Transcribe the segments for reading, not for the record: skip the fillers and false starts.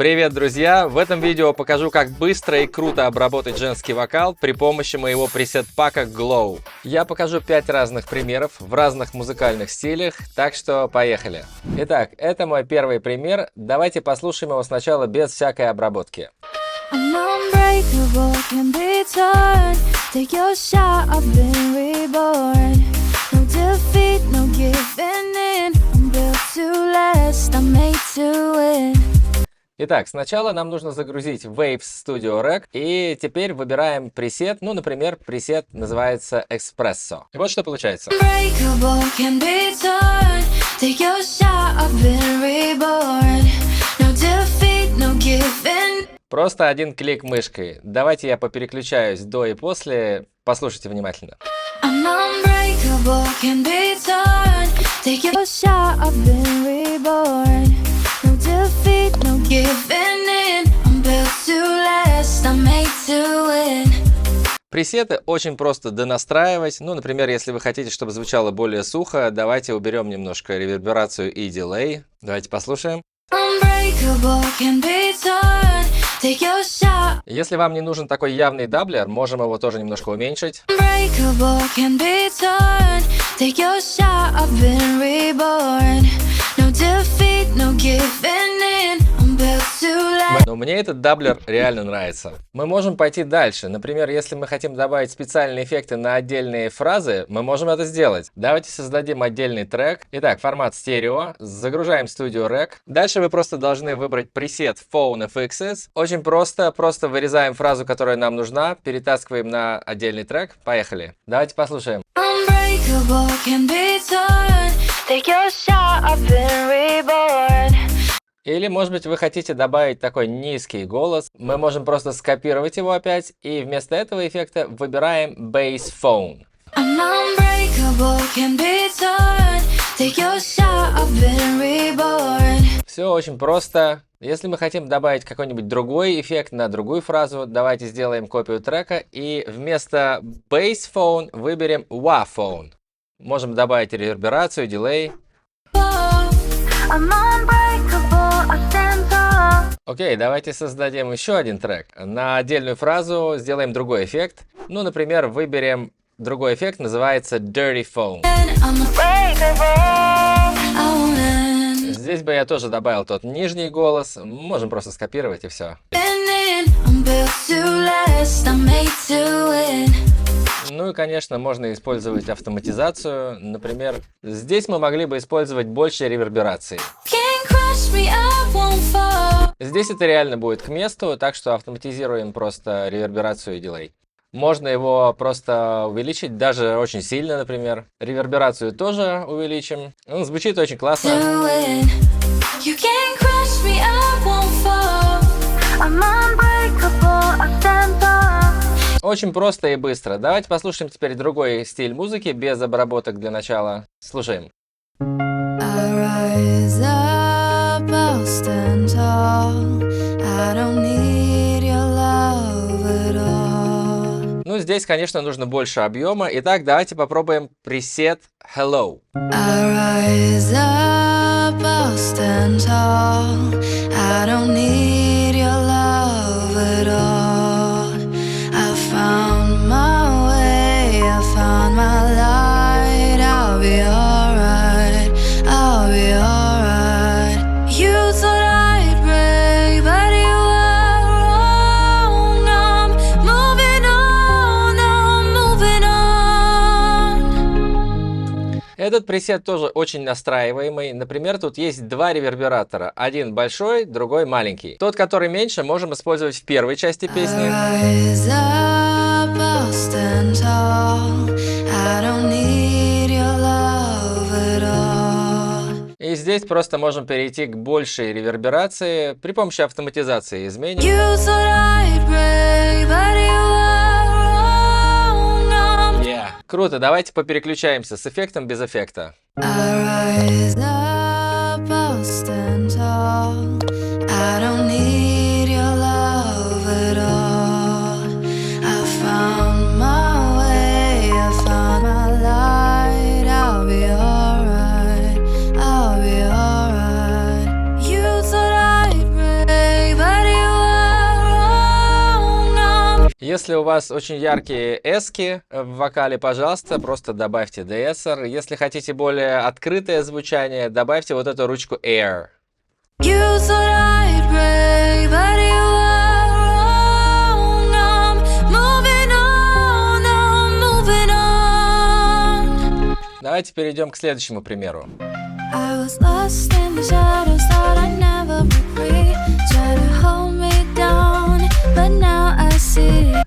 Привет, друзья! В этом видео покажу, как быстро и круто обработать женский вокал при помощи моего пресет-пака Glow. Я покажу 5 разных примеров в разных музыкальных стилях, так что поехали! Итак, это мой первый пример. Давайте послушаем его сначала без всякой обработки. Итак, сначала нам нужно загрузить Waves Studio Rec, и теперь выбираем пресет, например, пресет называется Espresso. И вот что получается. Просто один клик мышкой. Давайте я попереключаюсь до и после, послушайте внимательно. Пресеты очень просто донастраивать. Например, если вы хотите, чтобы звучало более сухо, давайте уберем немножко реверберацию и дилей. Давайте послушаем. Если вам не нужен такой явный даблер, можем его тоже немножко уменьшить. Но мне этот даблер реально нравится. Мы можем пойти дальше. Например, если мы хотим добавить специальные эффекты на отдельные фразы, мы можем это сделать. Давайте создадим отдельный трек. Итак, формат стерео. Загружаем Studio Rec. Дальше вы просто должны выбрать пресет Phone FXs. Очень просто. Просто вырезаем фразу, которая нам нужна, перетаскиваем на отдельный трек. Поехали. Давайте послушаем. Или, может быть, вы хотите добавить такой низкий голос. Мы можем просто скопировать его опять, и вместо этого эффекта выбираем Bass Phone. Все очень просто. Если мы хотим добавить какой-нибудь другой эффект на другую фразу, давайте сделаем копию трека, и вместо Bass Phone выберем Wah Phone. Можем добавить реверберацию, дилей. Окей, давайте создадим еще один трек. На отдельную фразу сделаем другой эффект. Например, выберем другой эффект, называется Dirty Phone. Здесь бы я тоже добавил тот нижний голос. Можем просто скопировать и все. И, конечно, можно использовать автоматизацию. Например, здесь мы могли бы использовать больше реверберации. Здесь это реально будет к месту, так что автоматизируем просто реверберацию и дилей. Можно его просто увеличить, даже очень сильно, например. Реверберацию тоже увеличим. Он звучит очень классно. Очень просто и быстро. Давайте послушаем теперь другой стиль музыки, без обработок для начала. Слушаем. Здесь, конечно, нужно больше объема. Итак, давайте попробуем пресет Hello. Этот пресет тоже очень настраиваемый. Например, тут есть два ревербератора. Один большой, другой маленький. Тот, который меньше, можем использовать в первой части песни. И здесь просто можем перейти к большей реверберации при помощи автоматизации изменим. Круто, давайте попереключаемся с эффектом без эффекта. Если у вас очень яркие эски в вокале, пожалуйста, просто добавьте деэссер. Если хотите более открытое звучание, добавьте вот эту ручку Air. Давайте перейдем к следующему примеру.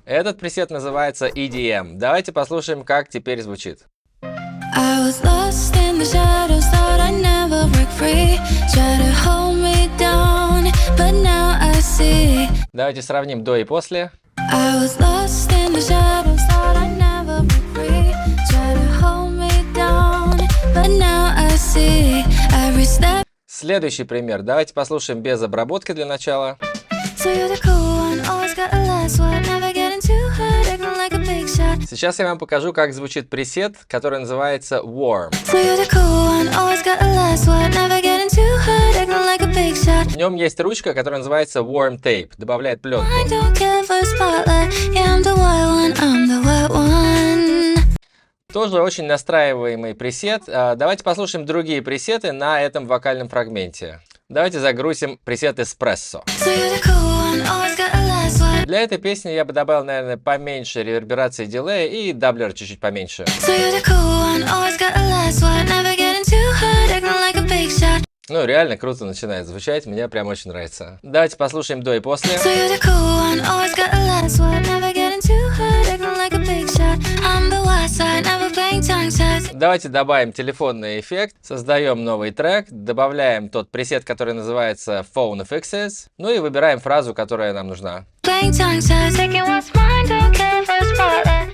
Этот пресет называется EDM. Давайте послушаем, как теперь звучит. Давайте сравним до и после. Следующий пример. Давайте послушаем без обработки для начала. Сейчас я вам покажу, как звучит пресет, который называется Warm. В нем есть ручка, которая называется Warm Tape, добавляет пленку. Тоже очень настраиваемый пресет. Давайте послушаем другие пресеты на этом вокальном фрагменте. Давайте загрузим пресет Espresso. Для этой песни я бы добавил, наверное, поменьше реверберации дилея и даблер чуть-чуть поменьше. Ну, реально круто начинает звучать, мне прям очень нравится. Давайте послушаем до и после. Давайте добавим телефонный эффект, создаем новый трек, добавляем тот пресет, который называется Phone Fixes, ну и выбираем фразу, которая нам нужна.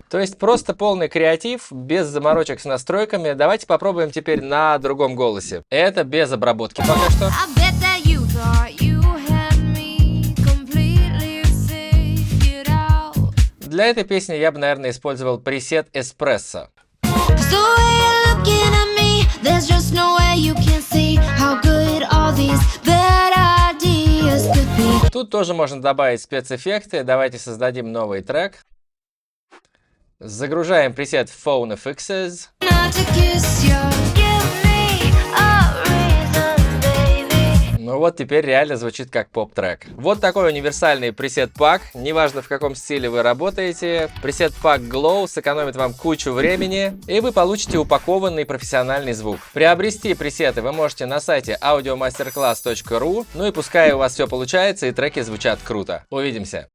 То есть просто полный креатив, без заморочек с настройками. Давайте попробуем теперь на другом голосе. Это без обработки пока что. Для этой песни я бы, наверное, использовал пресет Espresso. Тут тоже можно добавить спецэффекты. Давайте создадим новый трек. Загружаем пресет Phone Fixes. Ну вот теперь реально звучит как поп-трек. Вот такой универсальный пресет-пак. Неважно, в каком стиле вы работаете. Пресет-пак Glow сэкономит вам кучу времени, и вы получите упакованный профессиональный звук. Приобрести пресеты вы можете на сайте audiomasterclass.ru. Ну и пускай у вас все получается и треки звучат круто. Увидимся!